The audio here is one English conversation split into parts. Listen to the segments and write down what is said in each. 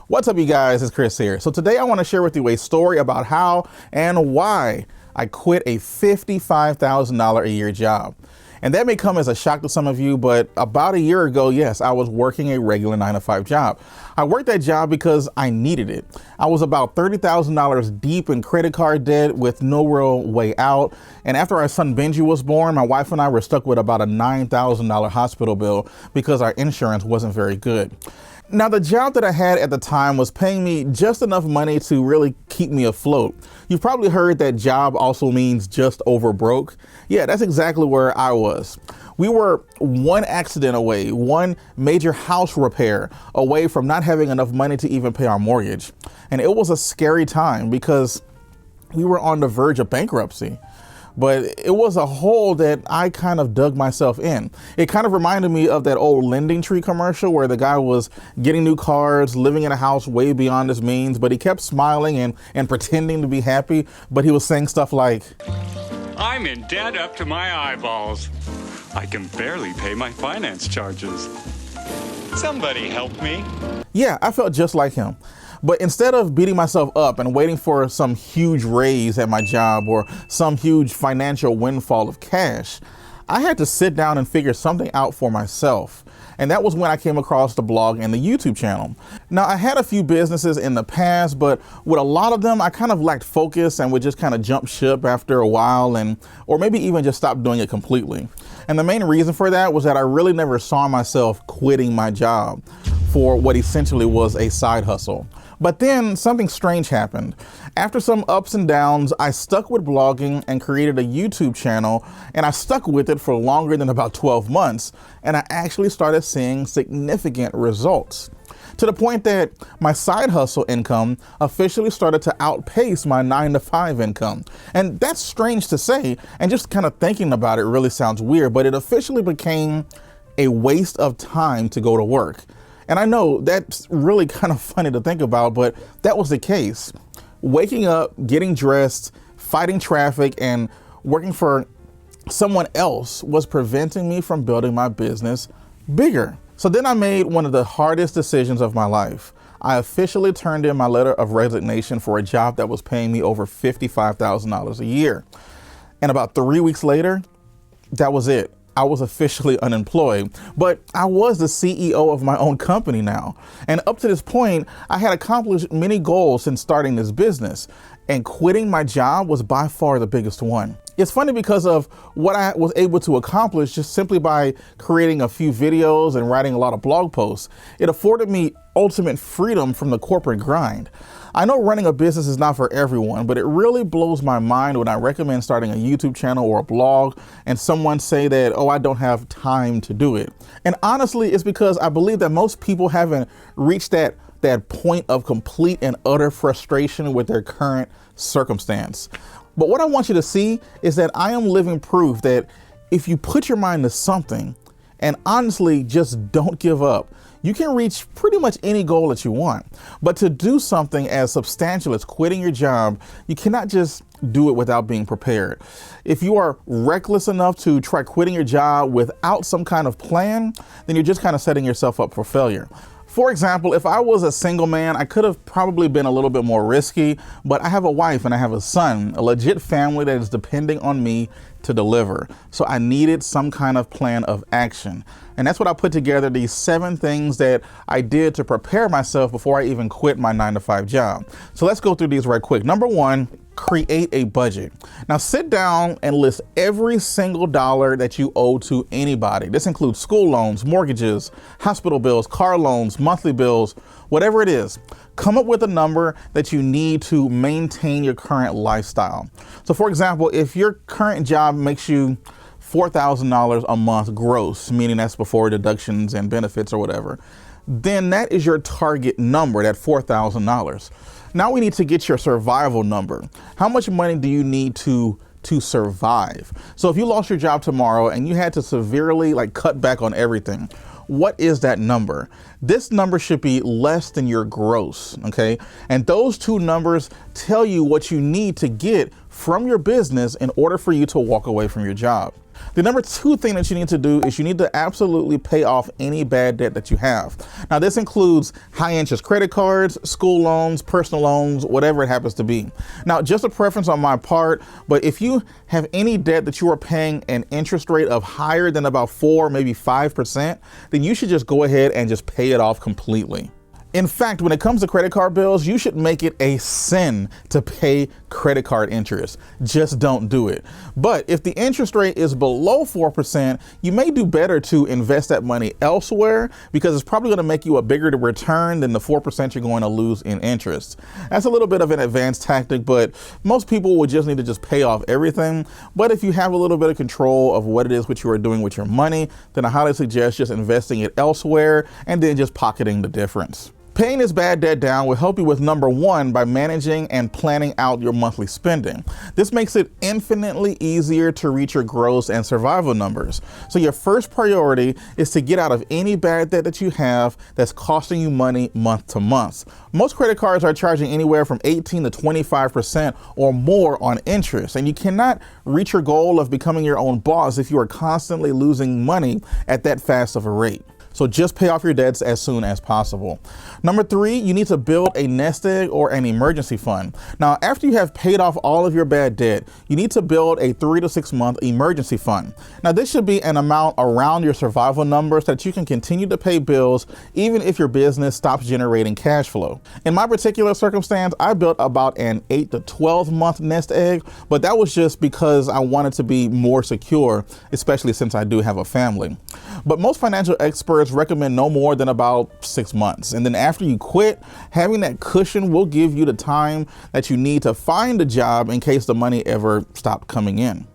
What's up, you guys? It's Chris here. So today I want to share with you a story about how and why I quit a $55,000 a year job. And that may come as a shock to some of you, but about a year ago, yes, I was working a regular 9-to-5 job. I worked that job because I needed it. I was about $30,000 deep in credit card debt with no real way out. And after our son Benji was born, my wife and I were stuck with about a $9,000 hospital bill because our insurance wasn't very good. Now, the job that I had at the time was paying me just enough money to really keep me afloat. You've probably heard that job also means just over broke. Yeah, that's exactly where I was. We were one accident away, one major house repair away from not having enough money to even pay our mortgage. And it was a scary time because we were on the verge of bankruptcy. But it was a hole that I kind of dug myself in. It kind of reminded me of that old Lending Tree commercial where the guy was getting new cars, living in a house way beyond his means, but he kept smiling and pretending to be happy. But he was saying stuff like, "I'm in debt up to my eyeballs. I can barely pay my finance charges. Somebody help me." Yeah, I felt just like him. But instead of beating myself up and waiting for some huge raise at my job or some huge financial windfall of cash, I had to sit down and figure something out for myself. And that was when I came across the blog and the YouTube channel. Now, I had a few businesses in the past, but with a lot of them, I kind of lacked focus and would just kind of jump ship after a while or maybe even just stop doing it completely. And the main reason for that was that I really never saw myself quitting my job for what essentially was a side hustle. But then something strange happened. After some ups and downs, I stuck with blogging and created a YouTube channel, and I stuck with it for longer than about 12 months, and I actually started seeing significant results. To the point that my side hustle income officially started to outpace my 9-to-5 income. And that's strange to say, and just kind of thinking about it really sounds weird, but it officially became a waste of time to go to work. And I know that's really kind of funny to think about, but that was the case. Waking up, getting dressed, fighting traffic, and working for someone else was preventing me from building my business bigger. So then I made one of the hardest decisions of my life. I officially turned in my letter of resignation for a job that was paying me over $55,000 a year. And about 3 weeks later, that was it. I was officially unemployed, but I was the CEO of my own company now. And up to this point, I had accomplished many goals since starting this business, and quitting my job was by far the biggest one. It's funny because of what I was able to accomplish just simply by creating a few videos and writing a lot of blog posts. It afforded me ultimate freedom from the corporate grind. I know running a business is not for everyone, but it really blows my mind when I recommend starting a YouTube channel or a blog and someone say that, "Oh, I don't have time to do it." And honestly, it's because I believe that most people haven't reached that point of complete and utter frustration with their current circumstance. But what I want you to see is that I am living proof that if you put your mind to something and honestly just don't give up, you can reach pretty much any goal that you want. But to do something as substantial as quitting your job, you cannot just do it without being prepared. If you are reckless enough to try quitting your job without some kind of plan, then you're just kind of setting yourself up for failure. For example, if I was a single man, I could have probably been a little bit more risky, but I have a wife and I have a son, a legit family that is depending on me to deliver. So I needed some kind of plan of action. And that's what I put together, these 7 things that I did to prepare myself before I even quit my 9-to-5 job. So let's go through these right quick. Number 1, create a budget. Now sit down and list every single dollar that you owe to anybody. This includes school loans, mortgages, hospital bills, car loans, monthly bills, whatever it is. Come up with a number that you need to maintain your current lifestyle. So for example, if your current job makes you $4,000 a month gross, meaning that's before deductions and benefits or whatever, then that is your target number, that $4,000. Now we need to get your survival number. How much money do you need to survive? So if you lost your job tomorrow and you had to severely cut back on everything, what is that number? This number should be less than your gross, okay? And those two numbers tell you what you need to get from your business in order for you to walk away from your job. The number 2 thing that you need to do is you need to absolutely pay off any bad debt that you have. Now, this includes high interest credit cards, school loans, personal loans, whatever it happens to be. Now, just a preference on my part, but if you have any debt that you are paying an interest rate of higher than about 4, maybe 5%, then you should just go ahead and just pay it off completely. In fact, when it comes to credit card bills, you should make it a sin to pay credit card interest. Just don't do it. But if the interest rate is below 4%, you may do better to invest that money elsewhere because it's probably going to make you a bigger return than the 4% you're going to lose in interest. That's a little bit of an advanced tactic, but most people would just need to just pay off everything. But if you have a little bit of control of what it is what you are doing with your money, then I highly suggest just investing it elsewhere and then just pocketing the difference. Paying this bad debt down will help you with number 1 by managing and planning out your monthly spending. This makes it infinitely easier to reach your gross and survival numbers. So your first priority is to get out of any bad debt that you have that's costing you money month to month. Most credit cards are charging anywhere from 18 to 25% or more on interest, and you cannot reach your goal of becoming your own boss if you are constantly losing money at that fast of a rate. So just pay off your debts as soon as possible. Number 3, you need to build a nest egg or an emergency fund. Now, after you have paid off all of your bad debt, you need to build a 3 to 6 month emergency fund. Now, this should be an amount around your survival numbers so that you can continue to pay bills even if your business stops generating cash flow. In my particular circumstance, I built about an 8 to 12 month nest egg, but that was just because I wanted to be more secure, especially since I do have a family. But most financial experts recommend no more than about 6 months. And then after you quit, having that cushion will give you the time that you need to find a job in case the money ever stopped coming in.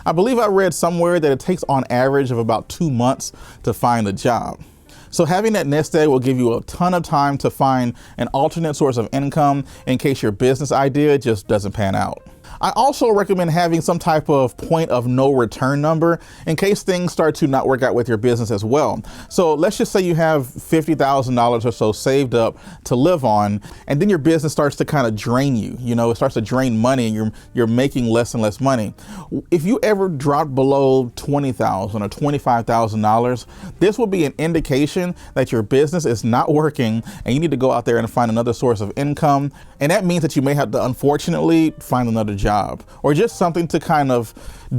I believe I read somewhere that it takes on average of about 2 months to find a job. So having that nest egg will give you a ton of time to find an alternate source of income in case your business idea just doesn't pan out. I also recommend having some type of point of no return number in case things start to not work out with your business as well. So let's just say you have $50,000 or so saved up to live on, and then your business starts to kind of drain you. You know, it starts to drain money and you're making less and less money. If you ever drop below $20,000 or $25,000, this will be an indication that your business is not working and you need to go out there and find another source of income. And that means that you may have to, unfortunately, find another job or just something to kind of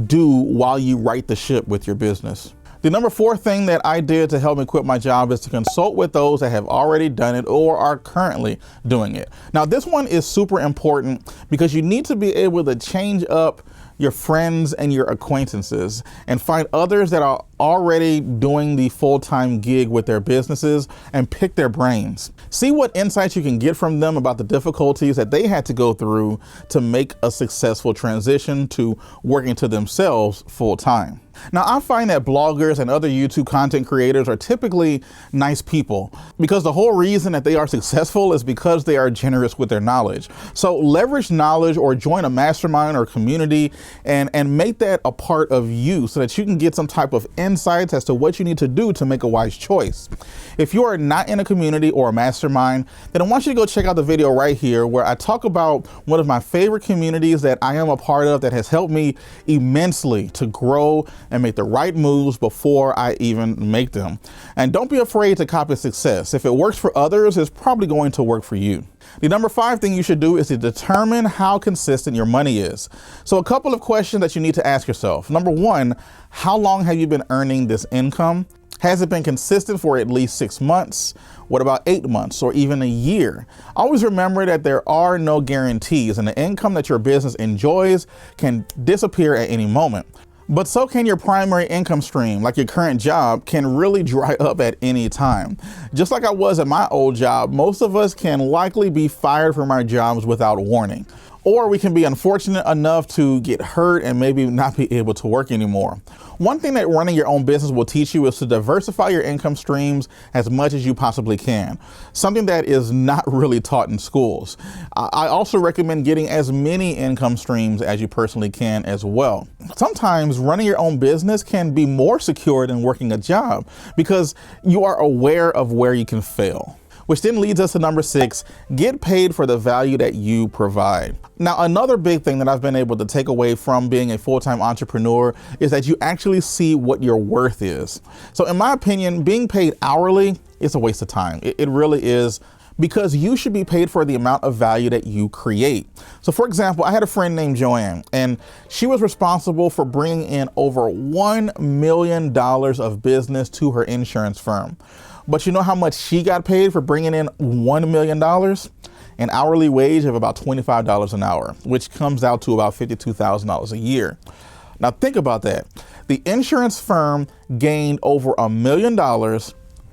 do while you right the ship with your business. The number 4 thing that I did to help me quit my job is to consult with those that have already done it or are currently doing it. Now, this one is super important because you need to be able to change up your friends and your acquaintances and find others that are already doing the full-time gig with their businesses and pick their brains. See what insights you can get from them about the difficulties that they had to go through to make a successful transition to working to themselves full-time. Now, I find that bloggers and other YouTube content creators are typically nice people because the whole reason that they are successful is because they are generous with their knowledge. So leverage knowledge or join a mastermind or community and make that a part of you so that you can get some type of insights as to what you need to do to make a wise choice. If you are not in a community or a mastermind, then I want you to go check out the video right here where I talk about one of my favorite communities that I am a part of that has helped me immensely to grow and make the right moves before I even make them. And don't be afraid to copy success. If it works for others, it's probably going to work for you. The number 5 thing you should do is to determine how consistent your money is. So a couple of questions that you need to ask yourself. Number 1, how long have you been earning this income? Has it been consistent for at least 6 months? What about 8 months or even a year? Always remember that there are no guarantees and the income that your business enjoys can disappear at any moment. But so can your primary income stream, like your current job, can really dry up at any time. Just like I was at my old job, most of us can likely be fired from our jobs without warning. Or we can be unfortunate enough to get hurt and maybe not be able to work anymore. One thing that running your own business will teach you is to diversify your income streams as much as you possibly can. Something that is not really taught in schools. I also recommend getting as many income streams as you personally can as well. Sometimes running your own business can be more secure than working a job because you are aware of where you can fail. Which then leads us to number 6, get paid for the value that you provide. Now, another big thing that I've been able to take away from being a full-time entrepreneur is that you actually see what your worth is. So in my opinion, being paid hourly is a waste of time. It really is, because you should be paid for the amount of value that you create. So for example, I had a friend named Joanne, and she was responsible for bringing in over $1 million of business to her insurance firm. But you know how much she got paid for bringing in $1 million? An hourly wage of about $25 an hour, which comes out to about $52,000 a year. Now think about that. The insurance firm gained over $1 million,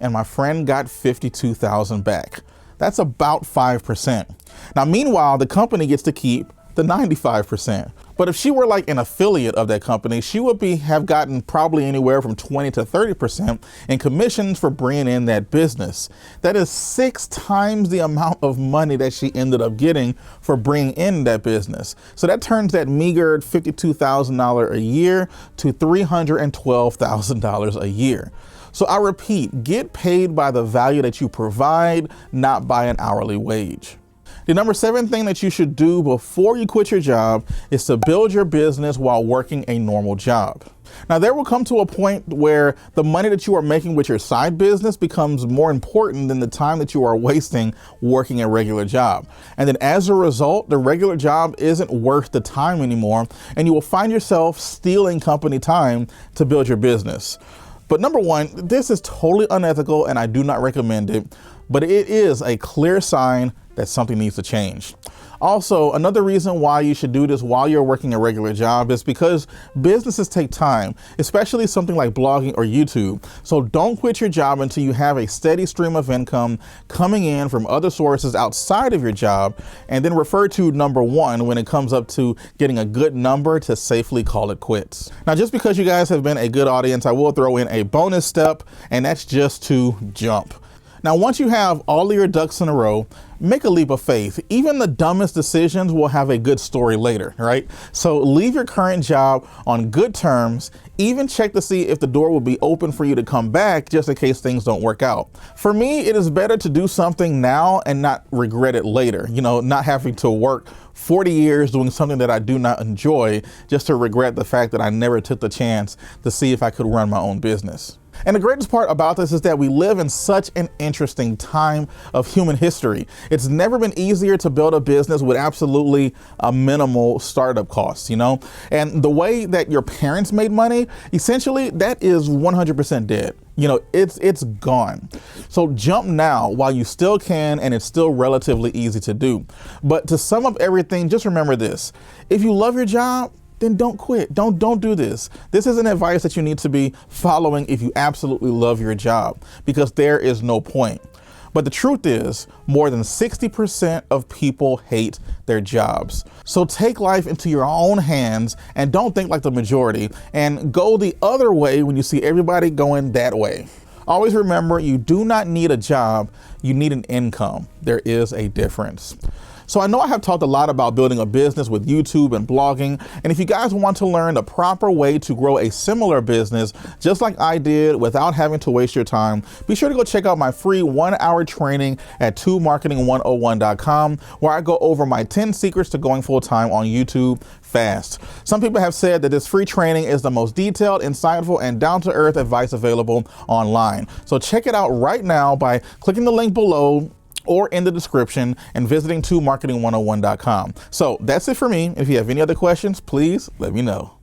and my friend got $52,000 back. That's about 5%. Now, meanwhile, the company gets to keep the 95%. But if she were like an affiliate of that company, she would have gotten probably anywhere from 20 to 30% in commissions for bringing in that business. That is 6 times the amount of money that she ended up getting for bringing in that business. So that turns that meager $52,000 a year to $312,000 a year. So I repeat, get paid by the value that you provide, not by an hourly wage. The number 7 thing that you should do before you quit your job is to build your business while working a normal job. Now, there will come to a point where the money that you are making with your side business becomes more important than the time that you are wasting working a regular job. And then as a result, the regular job isn't worth the time anymore, and you will find yourself stealing company time to build your business. But number 1, this is totally unethical and I do not recommend it, but it is a clear sign that something needs to change. Also, another reason why you should do this while you're working a regular job is because businesses take time, especially something like blogging or YouTube. So don't quit your job until you have a steady stream of income coming in from other sources outside of your job, and then refer to number 1 when it comes up to getting a good number to safely call it quits. Now, just because you guys have been a good audience, I will throw in a bonus step, and that's just to jump. Now, once you have all of your ducks in a row, make a leap of faith. Even the dumbest decisions will have a good story later, right? So leave your current job on good terms. Even check to see if the door will be open for you to come back, just in case things don't work out. For me, it is better to do something now and not regret it later. You know, not having to work 40 years doing something that I do not enjoy just to regret the fact that I never took the chance to see if I could run my own business. And the greatest part about this is that we live in such an interesting time of human history. It's never been easier to build a business with absolutely a minimal startup costs, you know? And the way that your parents made money, essentially that is 100% dead. You know, it's gone. So jump now while you still can, and it's still relatively easy to do. But to sum up everything, just remember this. If you love your job, then don't quit. Don't do this. This isn't advice that you need to be following if you absolutely love your job, because there is no point. But the truth is, more than 60% of people hate their jobs. So take life into your own hands and don't think like the majority, and go the other way when you see everybody going that way. Always remember, you do not need a job, you need an income. There is a difference. So I know I have talked a lot about building a business with YouTube and blogging, and if you guys want to learn the proper way to grow a similar business, just like I did without having to waste your time, be sure to go check out my free 1-hour training at tubemarketing101.com, where I go over my 10 secrets to going full-time on YouTube fast. Some people have said that this free training is the most detailed, insightful, and down-to-earth advice available online. So check it out right now by clicking the link below or in the description and visiting tubemarketing101.com. So that's it for me. If you have any other questions, please let me know.